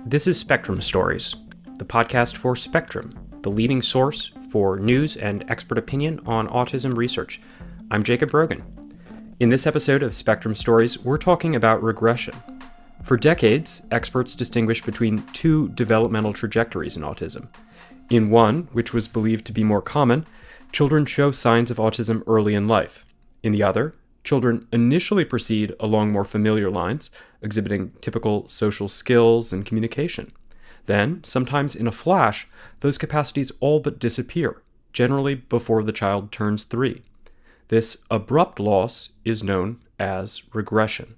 This is Spectrum Stories, the podcast for Spectrum, the leading source for news and expert opinion on autism research. I'm Jacob Rogan. In this episode of Spectrum Stories, we're talking about regression. For decades, experts distinguished between two developmental trajectories in autism. In one, which was believed to be more common, children show signs of autism early in life. In the other, children initially proceed along more familiar lines, exhibiting typical social skills and communication. Then, sometimes in a flash, those capacities all but disappear, generally before the child turns 3. This abrupt loss is known as regression.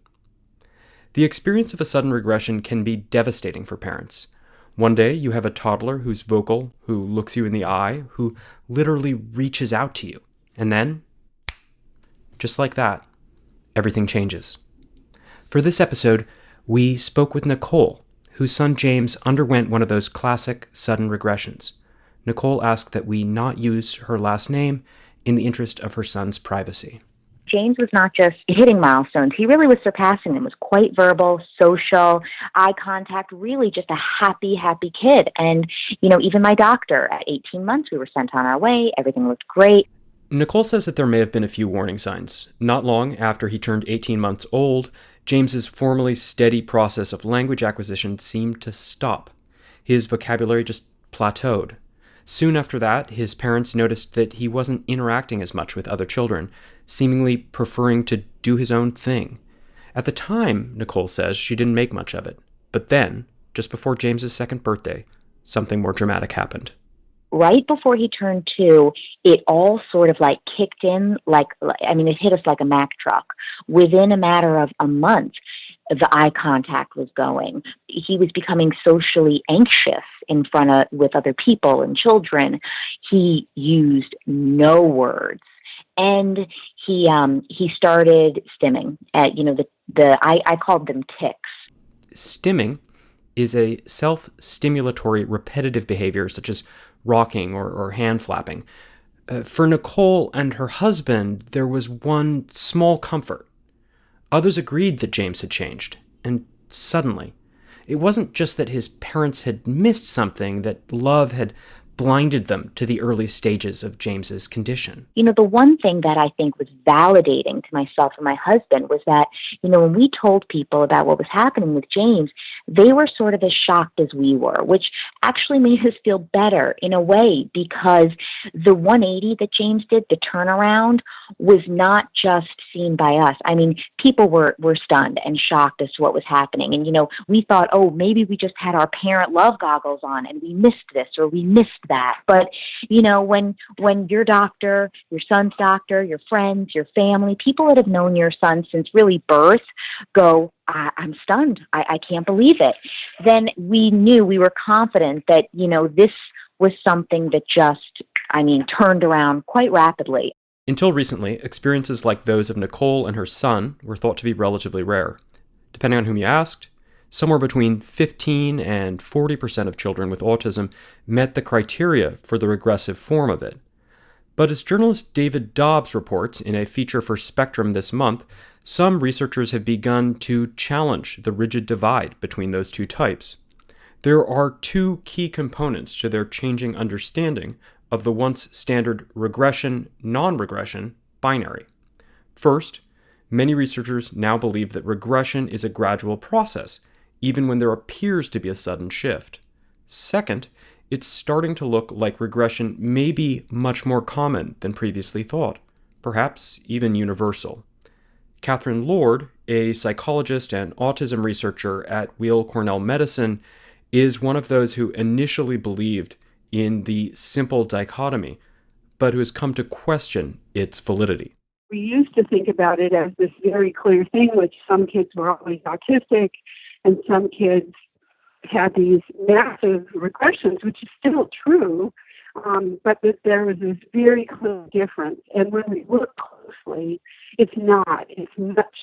The experience of a sudden regression can be devastating for parents. One day, you have a toddler who's vocal, who looks you in the eye, who literally reaches out to you. And then, just like that, everything changes. For this episode, we spoke with Nicole, whose son James underwent one of those classic sudden regressions. Nicole asked that we not use her last name in the interest of her son's privacy. James was not just hitting milestones. He really was surpassing them. He was quite verbal, social, eye contact, really just a happy kid. And, even my doctor, at 18 months, we were sent on our way. Everything looked great. Nicole says that there may have been a few warning signs. Not long after he turned 18 months old, James's formerly steady process of language acquisition seemed to stop. His vocabulary just plateaued. Soon after that, his parents noticed that he wasn't interacting as much with other children, seemingly preferring to do his own thing. At the time, Nicole says, she didn't make much of it. But then, just before James's second birthday, something more dramatic happened. Right before he turned 2, it all sort of kicked in, it hit us like a Mack truck. Within a matter of a month, the eye contact was going. He was becoming socially anxious with other people and children. He used no words. And he started stimming. I called them tics. Stimming is a self-stimulatory repetitive behavior such as rocking or hand flapping. For Nicole and her husband, there was one small comfort. Others agreed that James had changed, and suddenly, it wasn't just that his parents had missed something, that love had blinded them to the early stages of James's condition. The one thing that I think was validating to myself and my husband was that, when we told people about what was happening with James, they were sort of as shocked as we were, which actually made us feel better in a way, because the 180 that James did, the turnaround, was not just seen by us. People were stunned and shocked as to what was happening. And, we thought, maybe we just had our parent love goggles on and we missed this or we missed that. But, when your doctor, your son's doctor, your friends, your family, people that have known your son since really birth go, I'm stunned. I can't believe it. Then we were confident that, this was something that just, turned around quite rapidly. Until recently, experiences like those of Nicole and her son were thought to be relatively rare. Depending on whom you asked, somewhere between 15 and 40% of children with autism met the criteria for the regressive form of it. But as journalist David Dobbs reports in a feature for Spectrum this month, some researchers have begun to challenge the rigid divide between those two types. There are two key components to their changing understanding of the once standard regression-non-regression binary. First, many researchers now believe that regression is a gradual process, even when there appears to be a sudden shift. Second, it's starting to look like regression may be much more common than previously thought, perhaps even universal. Catherine Lord, a psychologist and autism researcher at Weill Cornell Medicine, is one of those who initially believed in the simple dichotomy, but who has come to question its validity. We used to think about it as this very clear thing, which some kids were always autistic and some kids had these massive regressions, which is still true, but that there was this very clear difference. And when we look closely, it's not. It's much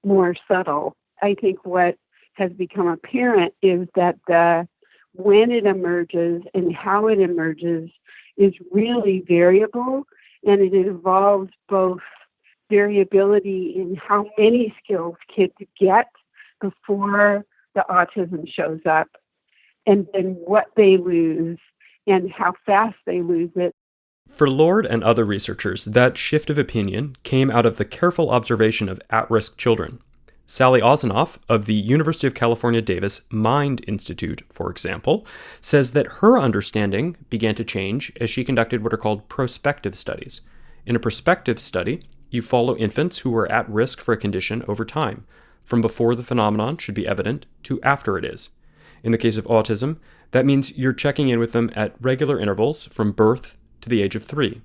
more subtle. I think what has become apparent is that when it emerges and how it emerges is really variable, and it involves both variability in how many skills kids get before the autism shows up, and then what they lose and how fast they lose it. For Lord and other researchers, that shift of opinion came out of the careful observation of at-risk children. Sally Ozanoff of the University of California, Davis Mind Institute, for example, says that her understanding began to change as she conducted what are called prospective studies. In a prospective study, you follow infants who were at risk for a condition over time, from before the phenomenon should be evident to after it is. In the case of autism, that means you're checking in with them at regular intervals from birth to the age of 3.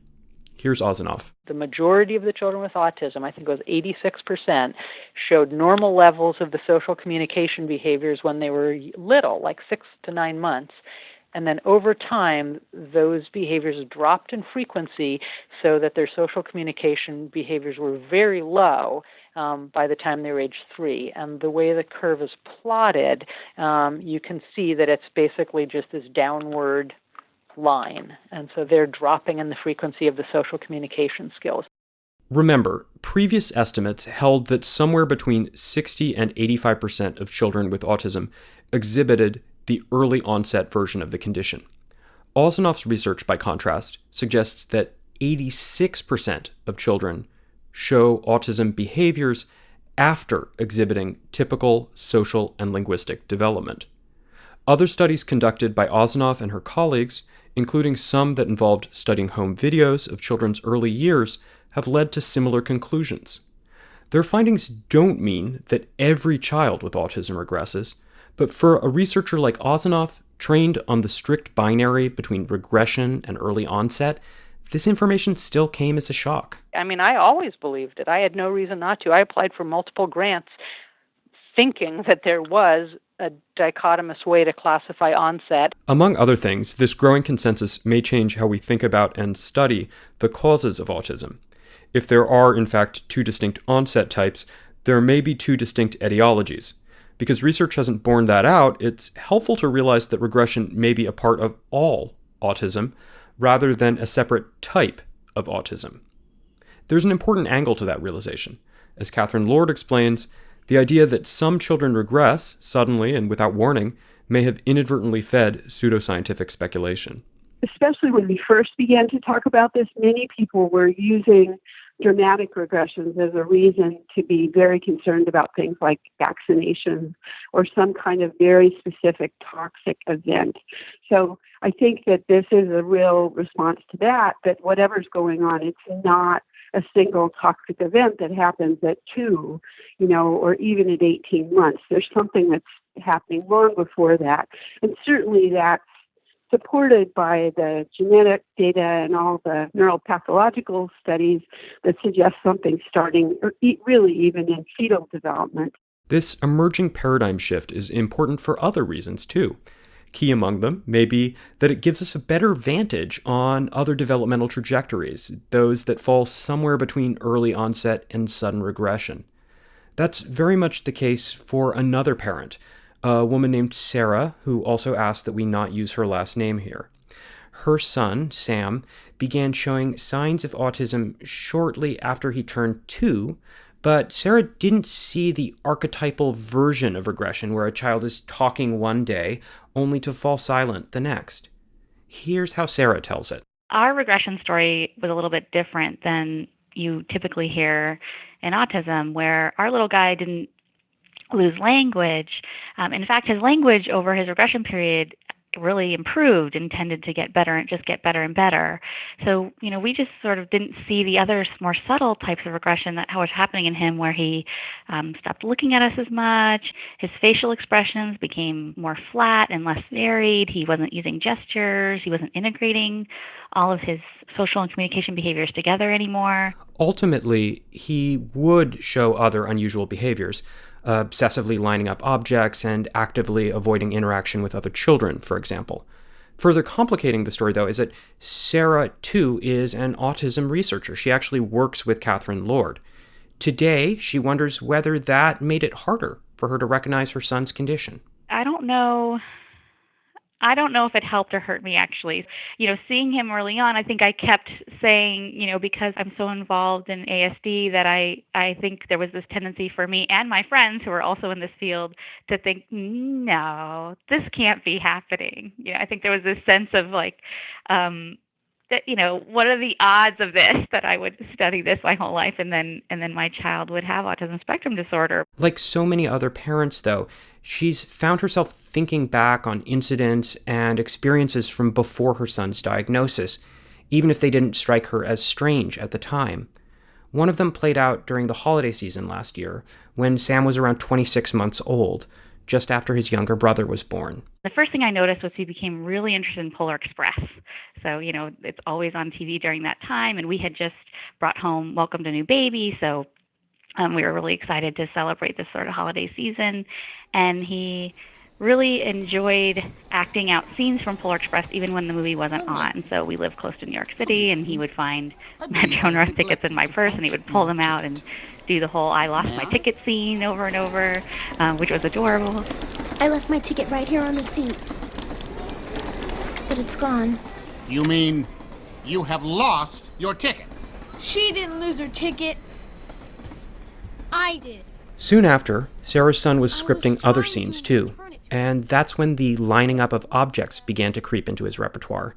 Here's Ozanoff. The majority of the children with autism, I think it was 86%, showed normal levels of the social communication behaviors when they were little, like 6 to 9 months. And then over time, those behaviors dropped in frequency so that their social communication behaviors were very low by the time they were age 3. And the way the curve is plotted, you can see that it's basically just this downward line. And so they're dropping in the frequency of the social communication skills. Remember, previous estimates held that somewhere between 60 and 85% of children with autism exhibited the early onset version of the condition. Ozanoff's research, by contrast, suggests that 86% of children show autism behaviors after exhibiting typical social and linguistic development. Other studies conducted by Ozanoff and her colleagues, including some that involved studying home videos of children's early years, have led to similar conclusions. Their findings don't mean that every child with autism regresses, but for a researcher like Ozanoff, trained on the strict binary between regression and early onset, this information still came as a shock. I mean, I always believed it. I had no reason not to. I applied for multiple grants thinking that there was a dichotomous way to classify onset. Among other things, this growing consensus may change how we think about and study the causes of autism. If there are, in fact, 2 distinct onset types, there may be 2 distinct etiologies. Because research hasn't borne that out, it's helpful to realize that regression may be a part of all autism, rather than a separate type of autism. There's an important angle to that realization. As Catherine Lord explains, the idea that some children regress suddenly and without warning may have inadvertently fed pseudoscientific speculation. Especially when we first began to talk about this, many people were using dramatic regressions as a reason to be very concerned about things like vaccinations or some kind of very specific toxic event. So I think that this is a real response to that whatever's going on, it's not a single toxic event that happens at 2, or even at 18 months. There's something that's happening long before that. And certainly that's supported by the genetic data and all the neuropathological studies that suggest something starting, or really even in fetal development. This emerging paradigm shift is important for other reasons, too. Key among them may be that it gives us a better vantage on other developmental trajectories, those that fall somewhere between early onset and sudden regression. That's very much the case for another parent, a woman named Sarah, who also asked that we not use her last name here. Her son, Sam, began showing signs of autism shortly after he turned 2, but Sarah didn't see the archetypal version of regression where a child is talking one day only to fall silent the next. Here's how Sarah tells it. Our regression story was a little bit different than you typically hear in autism, where our little guy didn't lose language. In fact, his language over his regression period really improved and tended to get better and just get better and better. So, we just sort of didn't see the other more subtle types of regression that was happening in him, where he stopped looking at us as much. His facial expressions became more flat and less varied. He wasn't using gestures. He wasn't integrating all of his social and communication behaviors together anymore. Ultimately, he would show other unusual behaviors, obsessively lining up objects and actively avoiding interaction with other children, for example. Further complicating the story, though, is that Sarah, too, is an autism researcher. She actually works with Catherine Lord. Today, she wonders whether that made it harder for her to recognize her son's condition. I don't know I don't know if it helped or hurt me, actually. Seeing him early on, I think I kept saying, because I'm so involved in ASD, that I think there was this tendency for me and my friends who are also in this field to think, no, this can't be happening. I think there was this sense of that, what are the odds of this, that I would study this my whole life and then my child would have autism spectrum disorder. Like so many other parents, though, she's found herself thinking back on incidents and experiences from before her son's diagnosis, even if they didn't strike her as strange at the time. One of them played out during the holiday season last year, when Sam was around 26 months old, just after his younger brother was born. The first thing I noticed was he became really interested in Polar Express. So, it's always on TV during that time, and we had just brought home Welcome to New Baby, so we were really excited to celebrate this sort of holiday season, and he really enjoyed acting out scenes from Polar Express even when the movie wasn't on. So we live close to New York City, and he would find Metro North tickets in my purse, and he would pull them out and do the whole I lost my ticket scene over and over, which was adorable. I left my ticket right here on the seat, but it's gone. You mean you have lost your ticket? She didn't lose her ticket. I did. Soon after, Sarah's son was scripting other scenes too, and that's when the lining up of objects began to creep into his repertoire.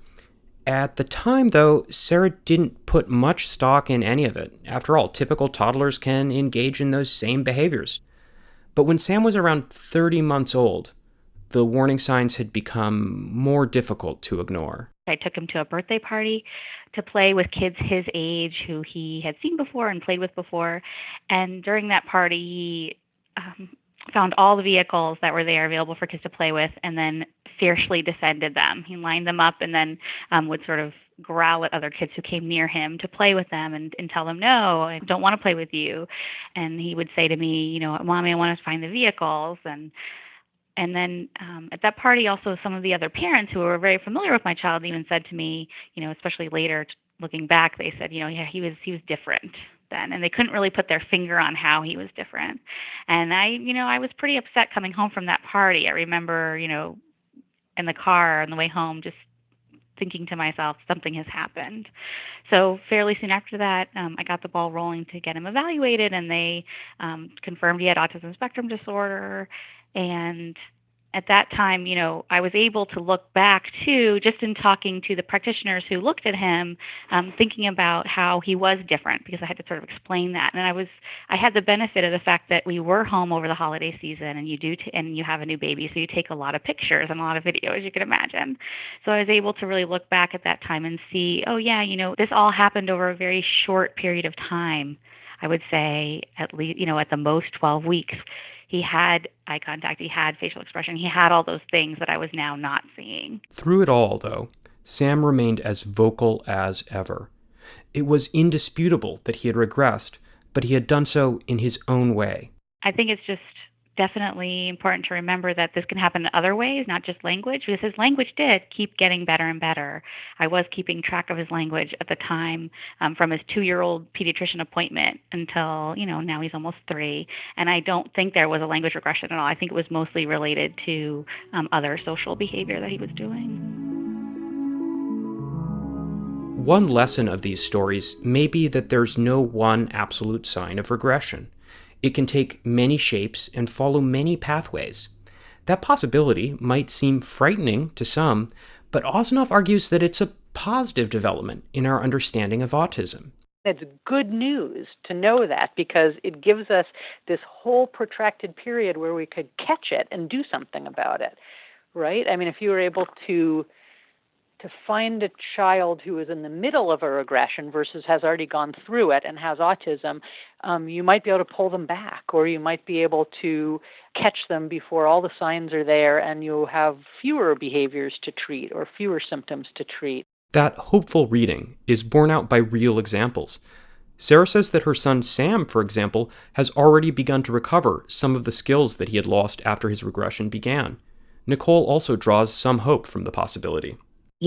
At the time, though, Sarah didn't put much stock in any of it. After all, typical toddlers can engage in those same behaviors. But when Sam was around 30 months old, the warning signs had become more difficult to ignore. I took him to a birthday party to play with kids his age who he had seen before and played with before. And during that party, he found all the vehicles that were there available for kids to play with and then fiercely defended them. He lined them up and then would sort of growl at other kids who came near him to play with them and tell them, no, I don't want to play with you. And he would say to me, Mommy, I want to find the vehicles. And then at that party, also some of the other parents who were very familiar with my child even said to me, especially later looking back, they said, yeah, he was different then. And they couldn't really put their finger on how he was different. And I was pretty upset coming home from that party. I remember, in the car on the way home, just thinking to myself, something has happened. So fairly soon after that, I got the ball rolling to get him evaluated, and they confirmed he had autism spectrum disorder. And at that time, I was able to look back too, just in talking to the practitioners who looked at him, thinking about how he was different, because I had to sort of explain that. And I had the benefit of the fact that we were home over the holiday season, and and you have a new baby, so you take a lot of pictures and a lot of videos, you can imagine. So I was able to really look back at that time and see, oh yeah, this all happened over a very short period of time. I would say at least, at the most 12 weeks. He had eye contact, he had facial expression, he had all those things that I was now not seeing. Through it all, though, Sam remained as vocal as ever. It was indisputable that he had regressed, but he had done so in his own way. I think it's just definitely important to remember that this can happen in other ways, not just language, because his language did keep getting better and better. I was keeping track of his language at the time, from his 2-year-old pediatrician appointment until, now he's almost 3. And I don't think there was a language regression at all. I think it was mostly related to other social behavior that he was doing. One lesson of these stories may be that there's no one absolute sign of regression. It can take many shapes and follow many pathways. That possibility might seem frightening to some, but Osinoff argues that it's a positive development in our understanding of autism. It's good news to know that, because it gives us this whole protracted period where we could catch it and do something about it, right? I mean, if you were able to find a child who is in the middle of a regression versus has already gone through it and has autism, you might be able to pull them back, or you might be able to catch them before all the signs are there and you have fewer behaviors to treat or fewer symptoms to treat. That hopeful reading is borne out by real examples. Sarah says that her son Sam, for example, has already begun to recover some of the skills that he had lost after his regression began. Nicole also draws some hope from the possibility.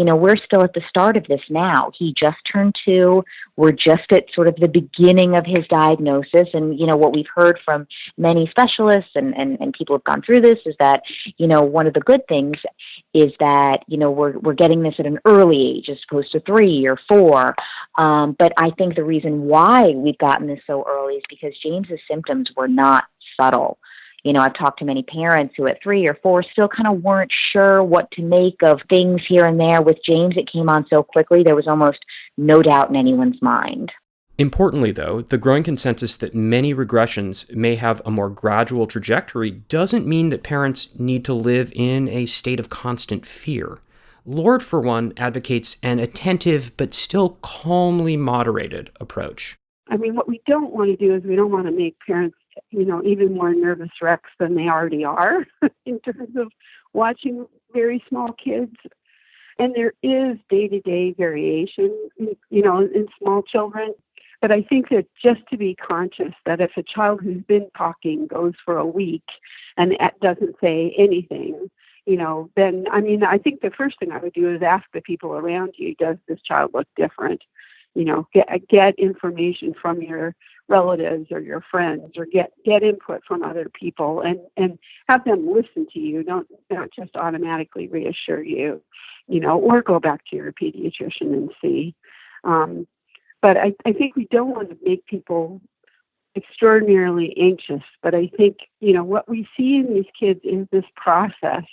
we're still at the start of this now. He just turned 2. We're just at sort of the beginning of his diagnosis. And, what we've heard from many specialists and people who've gone through this is that, one of the good things is that, we're getting this at an early age as opposed to 3 or 4. But I think the reason why we've gotten this so early is because James's symptoms were not subtle. I've talked to many parents who at 3 or 4 still kind of weren't sure what to make of things here and there. With James, it came on so quickly, there was almost no doubt in anyone's mind. Importantly, though, the growing consensus that many regressions may have a more gradual trajectory doesn't mean that parents need to live in a state of constant fear. Lord, for one, advocates an attentive but still calmly moderated approach. I mean, what we don't want to do is we don't want to make parents even more nervous wrecks than they already are in terms of watching very small kids. And there is day-to-day variation, in small children. But I think that just to be conscious that if a child who's been talking goes for a week and doesn't say anything, then, I think the first thing I would do is ask the people around you, does this child look different? Get information from your relatives or your friends, or get input from other people and have them listen to you, not just automatically reassure you, or go back to your pediatrician and see. But I think we don't want to make people extraordinarily anxious. But I think, what we see in these kids is this process,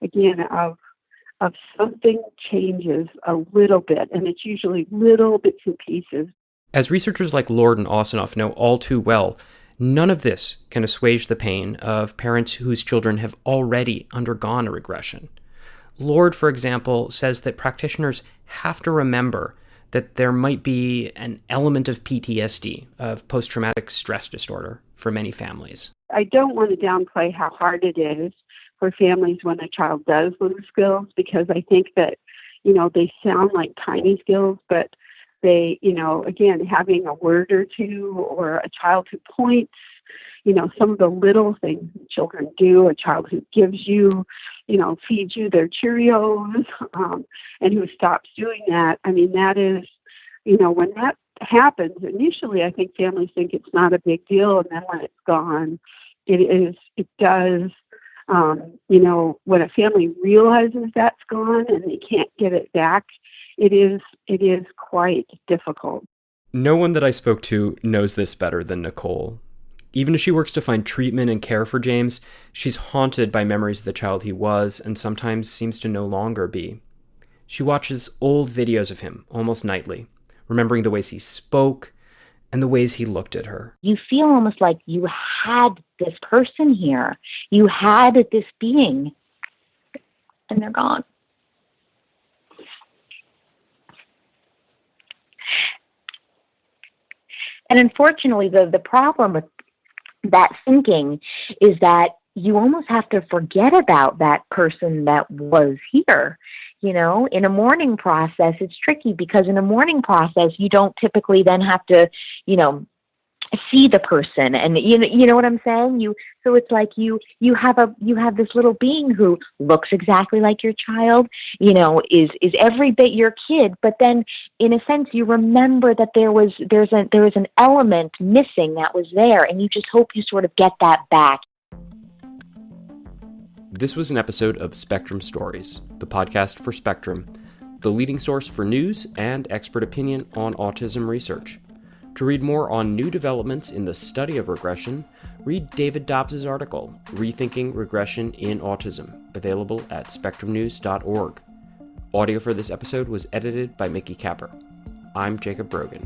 again, of something changes a little bit, and it's usually little bits and pieces. As researchers like Lord and Osinoff know all too well, none of this can assuage the pain of parents whose children have already undergone a regression. Lord, for example, says that practitioners have to remember that there might be an element of PTSD, of post-traumatic stress disorder, for many families. I don't want to downplay how hard it is for families when a child does lose skills, because I think that, they sound like tiny skills, but they, again, having a word or two, or a child who points, some of the little things that children do, a child who gives you, feeds you their Cheerios, and who stops doing that. That is, when that happens, initially I think families think it's not a big deal, and then when it's gone, it does. When a family realizes that's gone and they can't get it back, it is quite difficult. No one that I spoke to knows this better than Nicole. Even as she works to find treatment and care for James, she's haunted by memories of the child he was and sometimes seems to no longer be. She watches old videos of him almost nightly, remembering the ways he spoke and the ways he looked at her. You feel almost like you had this person here. You had this being, and they're gone. And unfortunately, the problem with that thinking is that you almost have to forget about that person that was here. In a mourning process, it's tricky because in a mourning process, you don't typically then have to, see the person, and you know what I'm saying. So it's like you have this little being who looks exactly like your child, is every bit your kid, but then in a sense you remember that there was an element missing that was there, and you just hope you sort of get that back. This was an episode of Spectrum Stories, the podcast for Spectrum, the leading source for news and expert opinion on autism research. To read more on new developments in the study of regression, read David Dobbs' article, Rethinking Regression in Autism, available at spectrumnews.org. Audio for this episode was edited by Mickey Capper. I'm Jacob Brogan.